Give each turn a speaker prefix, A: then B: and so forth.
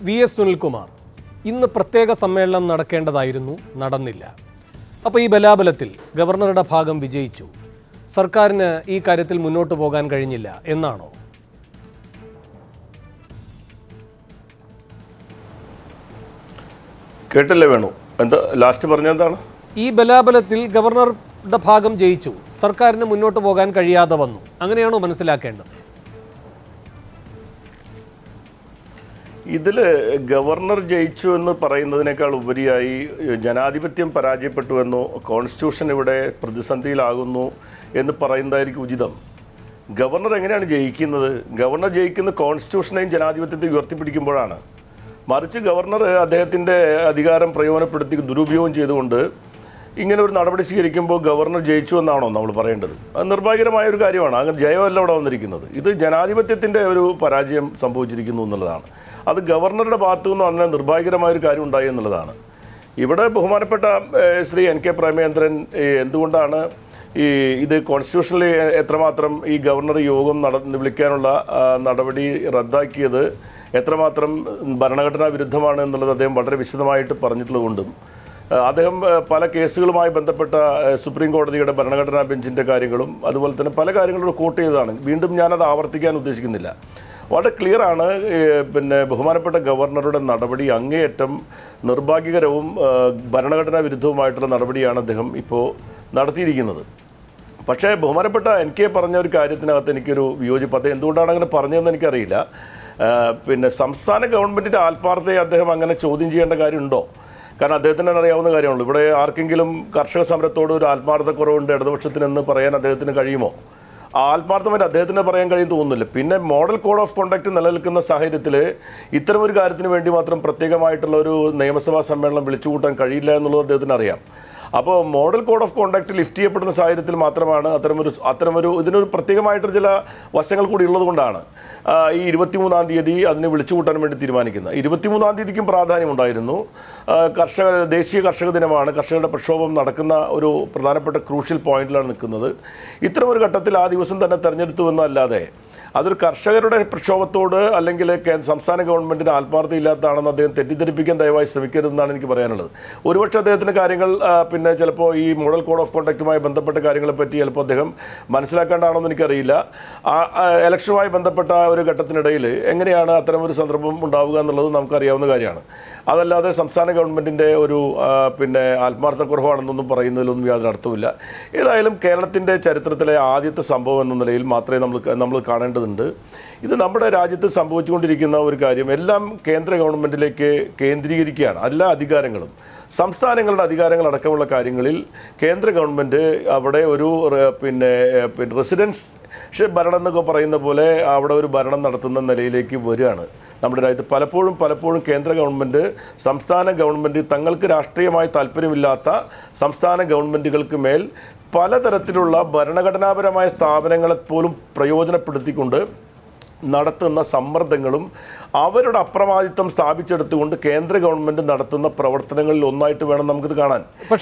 A: VS. Sunilkumar ഇന്ന് പ്രത്യേക സമ്മേളനം നടക്കേണ്ടതായിരുന്നു, നടന്നില്ല. അപ്പോൾ ഈ ബലാബലത്തിൽ ഗവർണറുടെ ഭാഗം വിജയിച്ചു. സർക്കാരിന് ഈ കാര്യത്തിൽ മുന്നോട്ട് പോകാൻ കഴിഞ്ഞില്ല എന്നാണോ?
B: കേട്ടില്ല വേണു, എന്താ ലാസ്റ്റ് പറഞ്ഞെന്താണ്?
A: ഈ ബലാബലത്തിൽ ഗവർണറുടെ ഭാഗം ജയിച്ചു, സർക്കാരിന് മുന്നോട്ട് പോകാൻ കഴിയാതെ വന്നു, അങ്ങനെയാണോ മനസ്സിലാക്കേണ്ടത്?
B: ഇതിൽ ഗവർണർ ജയിച്ചു എന്ന് പറയുന്നതിനേക്കാൾ ഉപരിയായി ജനാധിപത്യം പരാജയപ്പെട്ടുവെന്നോ കോൺസ്റ്റിറ്റ്യൂഷൻ ഇവിടെ പ്രതിസന്ധിയിലാകുന്നു എന്ന് പറയുന്നതായിരിക്കും ഉചിതം. ഗവർണർ എങ്ങനെയാണ് ജയിക്കുന്നത്? ഗവർണർ ജയിക്കുന്ന കോൺസ്റ്റിറ്റ്യൂഷനെയും ജനാധിപത്യത്തെ ഉയർത്തിപ്പിടിക്കുമ്പോഴാണ്. മറിച്ച് ഗവർണർ അദ്ദേഹത്തിൻ്റെ അധികാരം പ്രയോജനപ്പെടുത്തി ദുരുപയോഗം ചെയ്തുകൊണ്ട് ഇങ്ങനെ ഒരു നടപടി സ്വീകരിക്കുമ്പോൾ ഗവർണർ ജയിച്ചു എന്നാണോ നമ്മൾ പറയേണ്ടത്? അത് നിർഭാഗ്യകരമായ ഒരു കാര്യമാണ്. അങ്ങനെ ജയമല്ല ഇവിടെ വന്നിരിക്കുന്നത്. ഇത് ജനാധിപത്യത്തിൻ്റെ ഒരു പരാജയം സംഭവിച്ചിരിക്കുന്നു എന്നുള്ളതാണ്. അത് ഗവർണറുടെ ഭാഗത്തു നിന്ന് അങ്ങനെ നിർഭാഗ്യകരമായൊരു കാര്യം ഉണ്ടായി എന്നുള്ളതാണ്. ഇവിടെ ബഹുമാനപ്പെട്ട ശ്രീ എൻ.കെ. പ്രേമചന്ദ്രൻ എന്തുകൊണ്ടാണ് ഇത് കോൺസ്റ്റിറ്റ്യൂഷനിൽ എത്രമാത്രം ഈ ഗവർണർ യോഗം വിളിക്കാനുള്ള നടപടി റദ്ദാക്കിയത് എത്രമാത്രം ഭരണഘടനാ വിരുദ്ധമാണ് എന്നുള്ളത് അദ്ദേഹം വളരെ വിശദമായിട്ട് പറഞ്ഞിട്ടുള്ളതുകൊണ്ടും അദ്ദേഹം പല കേസുകളുമായി ബന്ധപ്പെട്ട സുപ്രീം കോടതിയുടെ ഭരണഘടനാ ബെഞ്ചിൻ്റെ കാര്യങ്ങളും അതുപോലെ തന്നെ പല കാര്യങ്ങളും കോട്ട് ചെയ്തതാണ്. വീണ്ടും ഞാനത് ആവർത്തിക്കാൻ ഉദ്ദേശിക്കുന്നില്ല. വളരെ ക്ലിയറാണ്. ബഹുമാനപ്പെട്ട ഗവർണറുടെ നടപടി അങ്ങേയറ്റം നിർഭാഗ്യകരവും ഭരണഘടനാ വിരുദ്ധവുമായിട്ടുള്ള നടപടിയാണ് അദ്ദേഹം ഇപ്പോൾ നടത്തിയിരിക്കുന്നത്. പക്ഷേ ബഹുമാനപ്പെട്ട എൻ.കെ. പറഞ്ഞ ഒരു കാര്യത്തിനകത്ത് എനിക്കൊരു വിയോജിപ്പ്. അദ്ദേഹം എന്തുകൊണ്ടാണ് അങ്ങനെ പറഞ്ഞതെന്ന് എനിക്കറിയില്ല. സംസ്ഥാന ഗവൺമെൻറ്റിൻ്റെ ആത്മാർത്ഥതയെ അദ്ദേഹം അങ്ങനെ ചോദ്യം ചെയ്യേണ്ട കാര്യമുണ്ടോ? കാരണം അദ്ദേഹത്തിന് അറിയാവുന്ന കാര്യമാണല്ലോ. ഇവിടെ ആർക്കെങ്കിലും കർഷക സമരത്തോട് ഒരു ആത്മാർത്ഥതക്കുറവുണ്ട് ഇടതുപക്ഷത്തിനെന്ന് പറയാൻ അദ്ദേഹത്തിന് കഴിയുമോ? ആത്മാർത്ഥമായിട്ട് അദ്ദേഹത്തിന് പറയാൻ കഴിയും തോന്നുന്നില്ല. പിന്നെ മോഡൽ കോഡ് ഓഫ് കോണ്ടക്ട് നിലനിൽക്കുന്ന സാഹചര്യത്തിൽ ഇത്തരമൊരു കാര്യത്തിന് വേണ്ടി മാത്രം പ്രത്യേകമായിട്ടുള്ള ഒരു നിയമസഭാ സമ്മേളനം വിളിച്ചുകൂട്ടാൻ കഴിയില്ല എന്നുള്ളത് അദ്ദേഹത്തിന് അറിയാം. അപ്പോൾ model code of conduct lift ചെയ്യപ്പെടുന്ന സാഹചര്യത്തിൽ മാത്രമാണ് അത്തരമൊരു ഇതിനൊരു പ്രത്യേകമായിട്ടുള്ള ചില വശങ്ങൾ കൂടി ഉള്ളത് കൊണ്ടാണ് ഈ 23-ാം തീയതി അതിനെ വിളിച്ചുകൂട്ടാൻ വേണ്ടി തീരുമാനിക്കുന്നത്. 23-ാം തീയതിക്കും പ്രാധാന്യമുണ്ടായിരുന്നു. ദേശീയ കർഷക ദിനമാണ്. കർഷകരുടെ പ്രക്ഷോഭം നടക്കുന്ന ഒരു പ്രധാനപ്പെട്ട ക്രൂഷ്യൽ പോയിന്റിലാണ് നിൽക്കുന്നത്. ഇത്തരമൊരു ഘട്ടത്തിൽ ആ ദിവസം തന്നെ തെരഞ്ഞെടുത്തുവെന്നല്ലാതെ അതൊരു കർഷകരുടെ പ്രക്ഷോഭത്തോട് അല്ലെങ്കിൽ സംസ്ഥാന ഗവൺമെൻറ്റിന് ആത്മാർത്ഥതയില്ലാത്തതാണെന്ന് അദ്ദേഹം തെറ്റിദ്ധരിപ്പിക്കാൻ ദയവായി ശ്രമിക്കരുതെന്നാണ് എനിക്ക് പറയാനുള്ളത്. ഒരുപക്ഷെ അദ്ദേഹത്തിൻ്റെ കാര്യങ്ങൾ ചിലപ്പോൾ ഈ മോഡൽ കോഡ് ഓഫ് കോണ്ടക്റ്റുമായി ബന്ധപ്പെട്ട കാര്യങ്ങളെപ്പറ്റി ചിലപ്പോൾ അദ്ദേഹം മനസ്സിലാക്കേണ്ടതാണെന്ന് എനിക്കറിയില്ല. ഇലക്ഷനുമായി ബന്ധപ്പെട്ട ഒരു ഘട്ടത്തിനിടയിൽ എങ്ങനെയാണ് അത്തരമൊരു സന്ദർഭം ഉണ്ടാവുക എന്നുള്ളത് നമുക്കറിയാവുന്ന കാര്യമാണ്. അതല്ലാതെ സംസ്ഥാന ഗവൺമെൻറ്റിൻ്റെ ഒരു ആത്മാർത്ഥക്കുറവാണെന്നൊന്നും പറയുന്നതിലൊന്നും യാതൊരു അർത്ഥമില്ല. ഏതായാലും കേരളത്തിൻ്റെ ചരിത്രത്തിലെ ആദ്യത്തെ സംഭവം എന്ന നിലയിൽ മാത്രമേ നമ്മൾ കാണേണ്ടതുണ്ട്. ഇത് നമ്മുടെ രാജ്യത്ത് സംഭവിച്ചുകൊണ്ടിരിക്കുന്ന ഒരു കാര്യം. എല്ലാം കേന്ദ്ര ഗവൺമെൻറ്റിലേക്ക് കേന്ദ്രീകരിക്കുകയാണ്. എല്ലാ അധികാരങ്ങളും സംസ്ഥാനങ്ങളുടെ അധികാരങ്ങളടക്കമുള്ള കാര്യങ്ങളിൽ കേന്ദ്ര ഗവൺമെൻറ് അവിടെ ഒരു റെസിഡൻസ് ഭരണം എന്നൊക്കെ പറയുന്ന പോലെ അവിടെ ഒരു ഭരണം നടത്തുന്ന നിലയിലേക്ക് വരികയാണ്. നമ്മുടെ രാജ്യത്ത് പലപ്പോഴും കേന്ദ്ര ഗവൺമെൻറ് സംസ്ഥാന ഗവൺമെൻറ് തങ്ങൾക്ക് രാഷ്ട്രീയമായി താല്പര്യമില്ലാത്ത സംസ്ഥാന ഗവൺമെൻറ്റുകൾക്ക് മേൽ പലതരത്തിലുള്ള ഭരണഘടനാപരമായ സ്ഥാപനങ്ങളെ പോലും പ്രയോജനപ്പെടുത്തിക്കൊണ്ട് നടത്തുന്ന സമ്മർദ്ദങ്ങളും അവരുടെ അപ്രമാദിത്വം സ്ഥാപിച്ചെടുത്തുകൊണ്ട് കേന്ദ്ര ഗവൺമെൻറ് നടത്തുന്ന പ്രവർത്തനങ്ങളിൽ ഒന്നായിട്ട് വേണം നമുക്കിത് കാണാൻ.